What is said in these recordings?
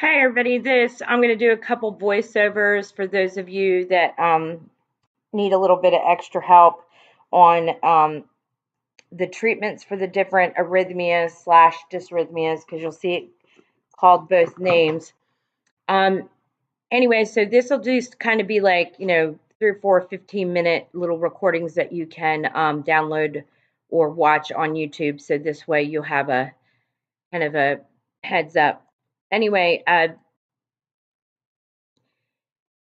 Hi everybody, I'm going to do a couple voiceovers for those of you that need a little bit of extra help on the treatments for the different arrhythmias slash dysrhythmias, because you'll see it called both names. Anyway, so this will just kind of be like, 3 or 4 15-minute little recordings that you can download or watch on YouTube. So this way you'll have a kind of a heads up. Anyway,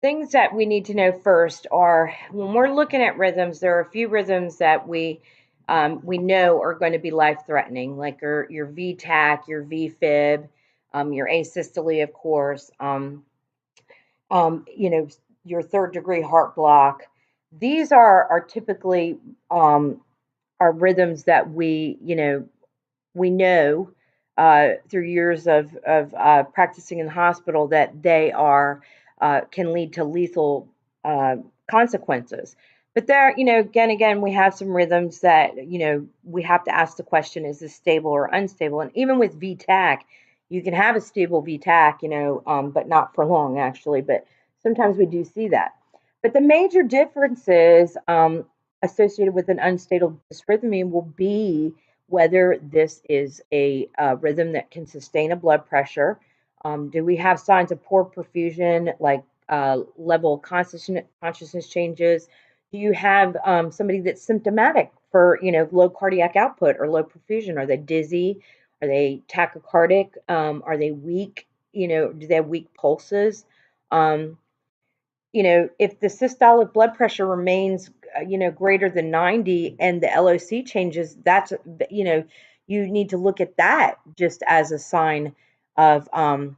things that we need to know first are when we're looking at rhythms, there are a few rhythms that we know are going to be life-threatening, like your VTach, your VFib, your asystole, of course, um, you know, your third-degree heart block. These are typically are rhythms that we know through years of practicing in the hospital that they are can lead to lethal consequences. But there, again, we have some rhythms that we have to ask the question: is this stable or unstable? And even with VTach, you can have a stable VTach, but not for long, actually. But sometimes we do see that. But the major differences associated with an unstable dysrhythmia will be whether this is a rhythm that can sustain a blood pressure. Do we have signs of poor perfusion, like level consciousness changes? Do you have somebody that's symptomatic for low cardiac output or low perfusion? Are they dizzy? Are they tachycardic? Are they weak? Do they have weak pulses? Um, if the systolic blood pressure remains, greater than 90 and the LOC changes, that's, you need to look at that just as a sign of, um,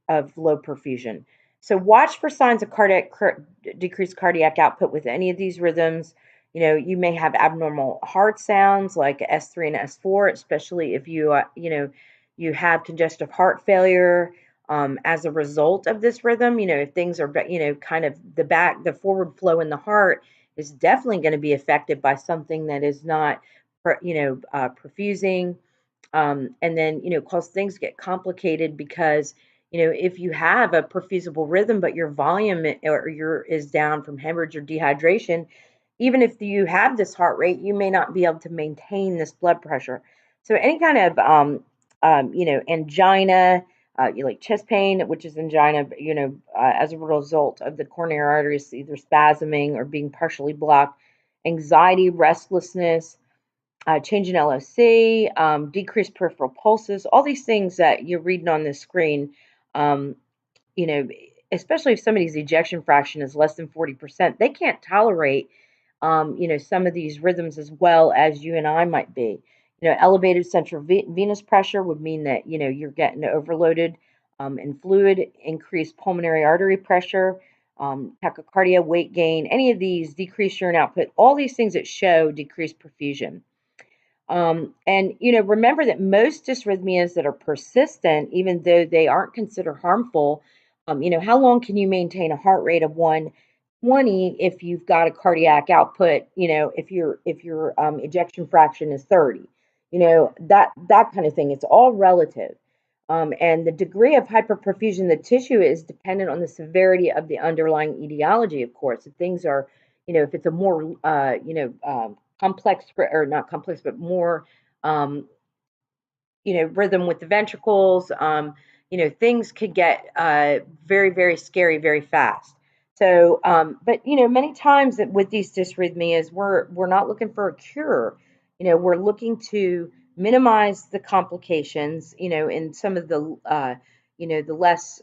of low perfusion. So watch for signs of decreased cardiac output with any of these rhythms. You may have abnormal heart sounds like S3 and S4, especially if you have congestive heart failure as a result of this rhythm. If things are, kind of the forward flow in the heart is definitely going to be affected by something that is not, perfusing. And then, cause things get complicated because, if you have a perfusible rhythm, but your volume or your is down from hemorrhage or dehydration, even if you have this heart rate, you may not be able to maintain this blood pressure. So any kind of, angina, like chest pain, which is angina, as a result of the coronary arteries either spasming or being partially blocked, anxiety, restlessness, change in LOC, decreased peripheral pulses, all these things that you're reading on the screen, um, you know, especially if somebody's ejection fraction is less than 40%, they can't tolerate, some of these rhythms as well as you and I might be. Elevated central venous pressure would mean that, you're getting overloaded in fluid, increased pulmonary artery pressure, tachycardia, weight gain, any of these, decreased urine output, all these things that show decreased perfusion. And remember that most dysrhythmias that are persistent, even though they aren't considered harmful, how long can you maintain a heart rate of 120 if you've got a cardiac output? If your ejection fraction is 30, that kind of thing. It's all relative. And the degree of hyperperfusion in the tissue is dependent on the severity of the underlying etiology, of course. If things are, if it's a more, complex, or not complex, but more, um, rhythm with the ventricles, things could get very, very scary very fast. So, but many times with these dysrhythmias, we're not looking for a cure. We're looking to minimize the complications. In some of the, the less,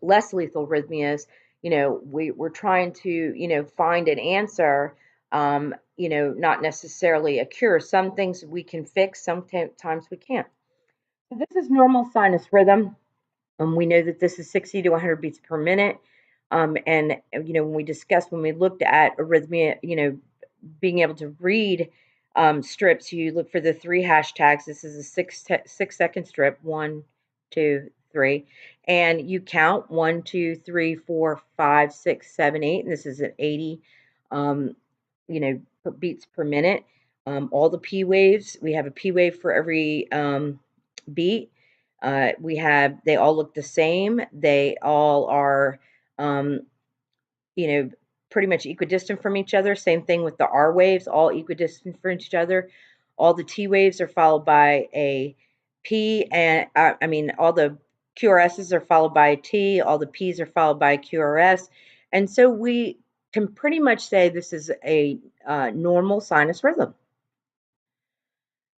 less lethal arrhythmias. We're trying to, find an answer, not necessarily a cure. Some things we can fix, sometimes we can't. So this is normal sinus rhythm. We know that this is 60 to 100 beats per minute. And when we looked at arrhythmia, being able to read strips, you look for the 3 hashtags. This is a 6-second strip, 1, 2, 3, and you count 1, 2, 3, 4, 5, 6, 7, 8, and this is at 80, um, beats per minute. All the P waves, we have a P wave for every beat. They all look the same. They all are, um, you know, pretty much equidistant from each other. Same thing with the R waves, all equidistant from each other. All the T waves are followed by a P, and all the QRSs are followed by a T. All the Ps are followed by a QRS, and so we can pretty much say this is a normal sinus rhythm.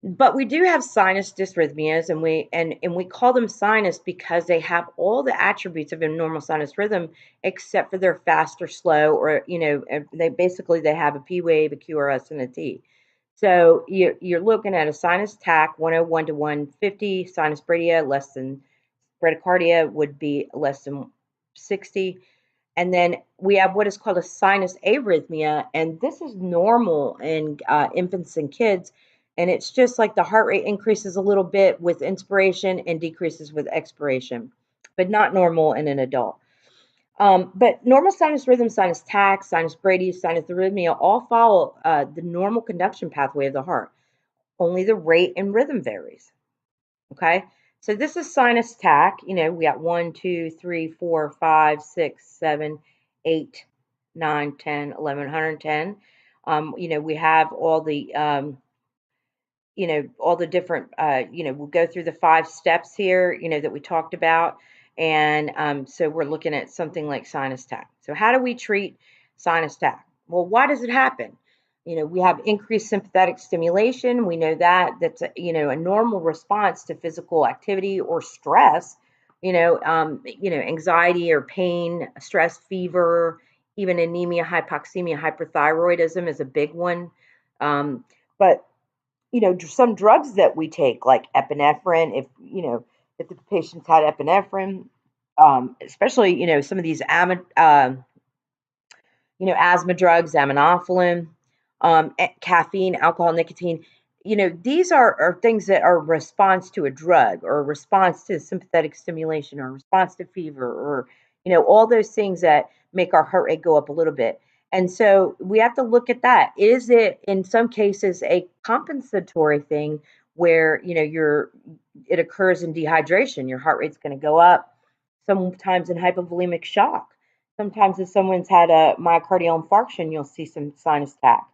But we do have sinus dysrhythmias, and we call them sinus because they have all the attributes of a normal sinus rhythm, except for they're fast or slow, or they have a P wave, a QRS, and a T. So you're looking at a sinus tach 101 to 150, sinus bradycardia less than bradycardia would be less than 60. And then we have what is called a sinus arrhythmia, and this is normal in infants and kids. And it's just like the heart rate increases a little bit with inspiration and decreases with expiration, but not normal in an adult. But normal sinus rhythm, sinus tach, sinus brady, sinus arrhythmia all follow the normal conduction pathway of the heart. Only the rate and rhythm varies. Okay. So this is sinus tach. We got 1, 2, 3, 4, 5, 6, 7, 8, 9, 10, 11, 110. We have all the different, we'll go through the 5 steps here, that we talked about. And so we're looking at something like sinus tach. So how do we treat sinus tach? Well, why does it happen? We have increased sympathetic stimulation. We know that's a normal response to physical activity or stress. Anxiety or pain, stress, fever, even anemia, hypoxemia, hyperthyroidism is a big one. But some drugs that we take, like epinephrine, if the patient's had epinephrine, especially, some of these asthma drugs, aminophylline, caffeine, alcohol, nicotine. These are things that are a response to a drug or a response to sympathetic stimulation or a response to fever or, all those things that make our heart rate go up a little bit. And so we have to look at that. Is it in some cases a compensatory thing where, it occurs in dehydration? Your heart rate's going to go up, sometimes in hypovolemic shock. Sometimes if someone's had a myocardial infarction, you'll see some sinus tach,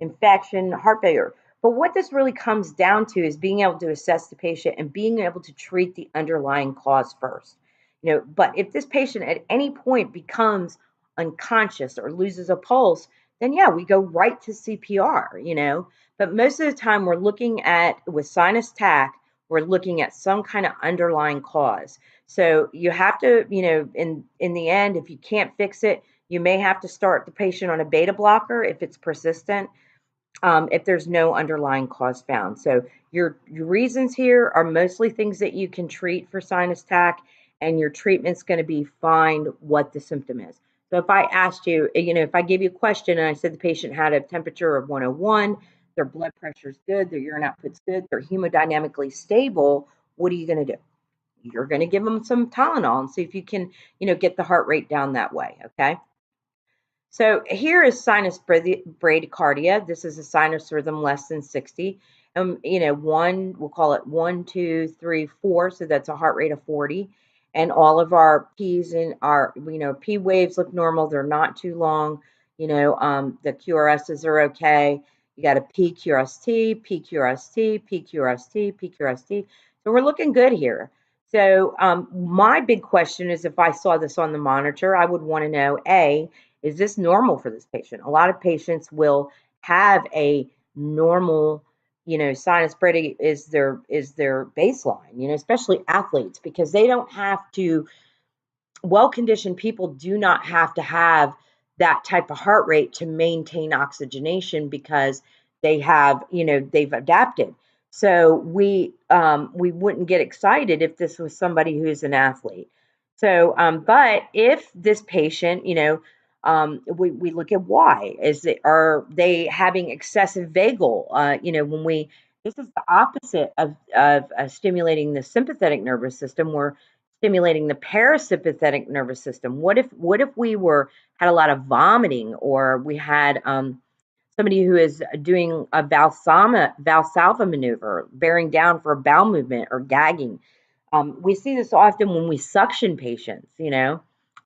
infection, heart failure. But what this really comes down to is being able to assess the patient and being able to treat the underlying cause first. But if this patient at any point becomes unconscious or loses a pulse, then yeah, we go right to CPR. But most of the time we're looking at, with sinus tach, we're looking at some kind of underlying cause. So you have to, in the end, if you can't fix it, you may have to start the patient on a beta blocker if it's persistent, if there's no underlying cause found. So your reasons here are mostly things that you can treat for sinus tach, and your treatment's going to be find what the symptom is. So if I asked you, if I gave you a question and I said the patient had a temperature of 101, their blood pressure is good, their urine output's good, they're hemodynamically stable, what are you going to do? You're going to give them some Tylenol and see if you can, get the heart rate down that way. Okay. So here is sinus bradycardia. This is a sinus rhythm less than 60. We'll call it 1, 2, 3, 4. So that's a heart rate of 40. And all of our P's and our, P waves look normal. They're not too long. The QRSs are okay. You got a PQRST, PQRST, PQRST, PQRST. So we're looking good here. So my big question is, if I saw this on the monitor, I would want to know, A, is this normal for this patient? A lot of patients will have a normal, sinus brady is their baseline, especially athletes, because they don't have to, well-conditioned people do not have to have that type of heart rate to maintain oxygenation because they've adapted. So we wouldn't get excited if this was somebody who's an athlete. So, but if this patient, we look at why are they having excessive vagal? This is the opposite of stimulating the sympathetic nervous system. We're stimulating the parasympathetic nervous system. What if we had a lot of vomiting, or we had somebody who is doing a Valsalva maneuver, bearing down for a bowel movement or gagging? We see this often when we suction patients,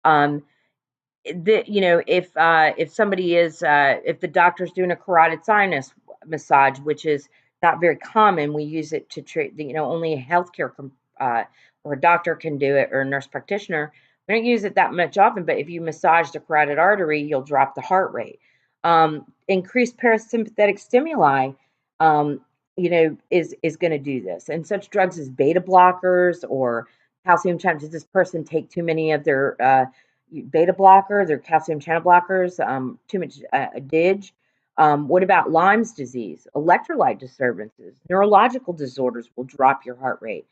Um, if somebody is if the doctor's doing a carotid sinus massage, which is not very common, we use it to treat. Only a healthcare or a doctor can do it, or a nurse practitioner. We don't use it that much often, but if you massage the carotid artery, you'll drop the heart rate. Increased parasympathetic stimuli, is going to do this, and such drugs as beta blockers or calcium channels. Does this person take too many of their beta blockers or calcium channel blockers, too much DIG. What about Lyme's disease? Electrolyte disturbances, neurological disorders will drop your heart rate.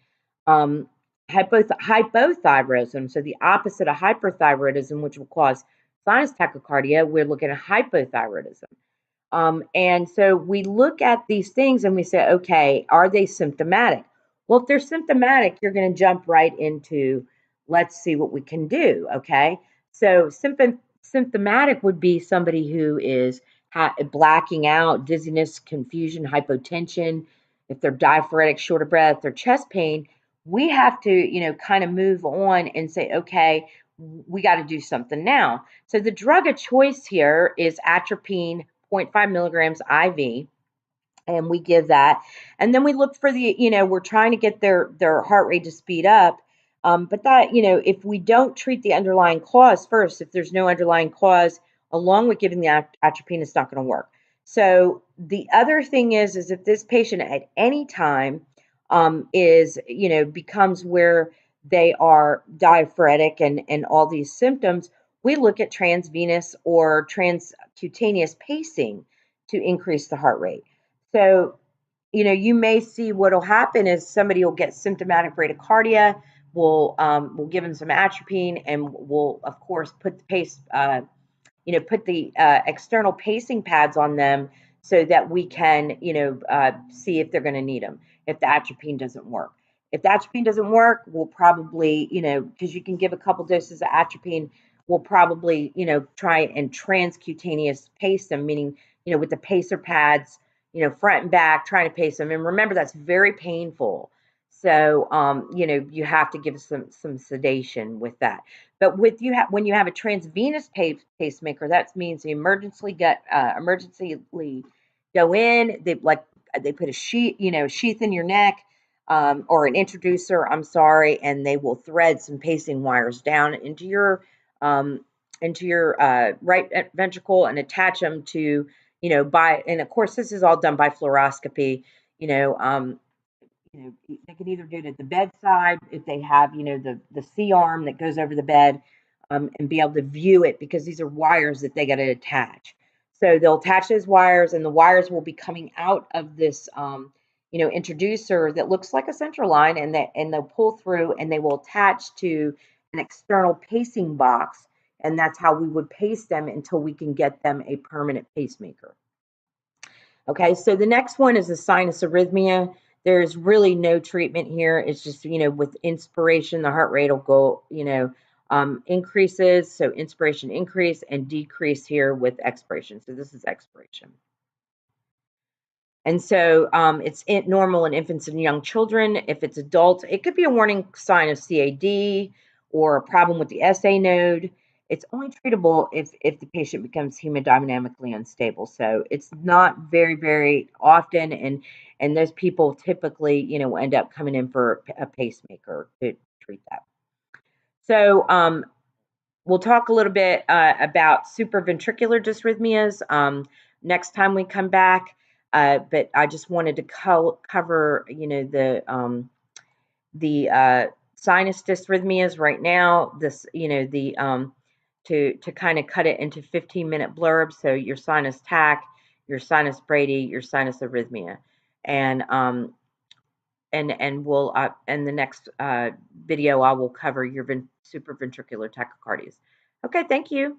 Um, Hypothyroidism, so the opposite of hyperthyroidism, which will cause sinus tachycardia, we're looking at hypothyroidism. And so we look at these things and we say, okay, are they symptomatic? Well, if they're symptomatic, you're going to jump right into let's see what we can do. Okay. So symptomatic would be somebody who is blacking out, dizziness, confusion, hypotension. If they're diaphoretic, short of breath, or chest pain, we have to, kind of move on and say, okay, we got to do something now. So the drug of choice here is atropine 0.5 milligrams IV, and we give that. And then we look for we're trying to get their heart rate to speed up. But that, if we don't treat the underlying cause first, if there's no underlying cause, along with giving the atropine, it's not going to work. So the other thing is if this patient at any time becomes where they are diaphoretic and all these symptoms, we look at transvenous or transcutaneous pacing to increase the heart rate. So, you may see what'll happen is somebody will get symptomatic bradycardia. We'll give them some atropine, and we'll of course put the external pacing pads on them so that we can, see if they're going to need them if the atropine doesn't work. If the atropine doesn't work, we'll probably, because you can give a couple doses of atropine, we'll probably, try and transcutaneous pace them, meaning, with the pacer pads, front and back, trying to pace them. And remember, that's very painful. So, you have to give some sedation with that. But when you have a transvenous pacemaker, that means the emergency go in. They put a sheath in your neck, or an introducer. I'm sorry, and they will thread some pacing wires down um, into your right ventricle and attach them to and of course this is all done by fluoroscopy. You know, um, they can either do it at the bedside if they have, the C arm that goes over the bed, and be able to view it because these are wires that they got to attach. So they'll attach those wires, and the wires will be coming out of this, introducer that looks like a central line, and they'll pull through, and they will attach to an external pacing box, and that's how we would pace them until we can get them a permanent pacemaker. Okay, so the next one is the sinus arrhythmia. There's really no treatment here. It's just, with inspiration, the heart rate will go, increases. So inspiration increase and decrease here with expiration. So this is expiration. And so it's normal in infants and young children. If it's adults, it could be a warning sign of CAD or a problem with the SA node. It's only treatable if the patient becomes hemodynamically unstable. So it's not very, very often, and those people typically, end up coming in for a pacemaker to treat that. So we'll talk a little bit about supraventricular dysrhythmias next time we come back. But I just wanted to cover, the sinus dysrhythmias right now. This, to kind of cut it into 15-minute blurbs. So your sinus tach, your sinus brady, your sinus arrhythmia, and we'll in the next video I will cover your supraventricular tachycardias. Okay, thank you.